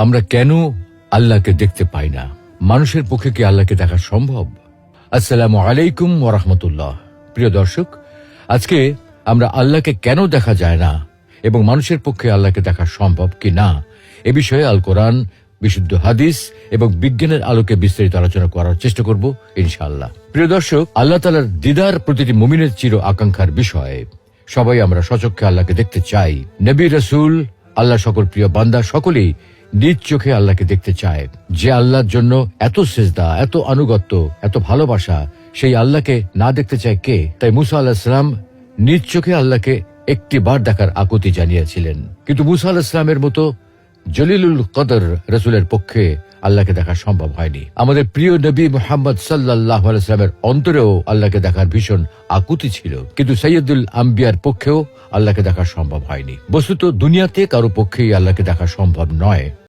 আমরা কেন আল্লাহকে দেখতে পাই না? মানুষের পক্ষে কি আল্লাহকে দেখা সম্ভব? আসসালামু আলাইকুম ওয়া রাহমাতুল্লাহ। প্রিয় দর্শক, আজকে আমরা আল্লাহকে কেন দেখা যায় না এবং মানুষের পক্ষে আল্লাহকে দেখা সম্ভব কি না এ বিষয়ে আল কোরআন, বিশুদ্ধ হাদিস এবং বিজ্ঞানের আলোকে বিস্তারিত আলোচনা করার চেষ্টা করব ইনশাআল্লাহ। প্রিয় দর্শক, আল্লাহ তাআলার দিদার প্রতিটি মুমিনের চির আকাঙ্ক্ষার বিষয়। সবাই আমরা সচক্ষে আল্লাহকে দেখতে চাই। নবী, রাসূল, আল্লাহ সকল প্রিয় বান্দা সকলেই নিজ চোখে আল্লাহকে দেখতে চায়। যে আল্লাহর জন্য এত সিজদা, এত আনুগত্য, এত ভালোবাসা, সেই আল্লাহকে না দেখতে চায় কে? তাই মুসা আলাইহিস সালাম নিজ চোখে আল্লাহকে একটি বার দেখার আকুতি জানিয়েছিলেন। কিন্তু মুসা আলাইহিস সালামের মতো জলিলুল কদর রাসূলের পক্ষে আল্লাহকে দেখা সম্ভব হয়নি। আমাদের প্রিয় নবী মুহাম্মদ সাল্লাল্লাহু আলাইহি ওয়াসাল্লামের অন্তরেও আল্লাহকে দেখার ভীষণ আকুতি ছিল, কিন্তু সাইয়্যিদুল আম্বিয়ার পক্ষেও আল্লাহকে দেখা সম্ভব হয়নি। বস্তুত দুনিয়াতে কারো পক্ষেই আল্লাহকে দেখা সম্ভব নয়।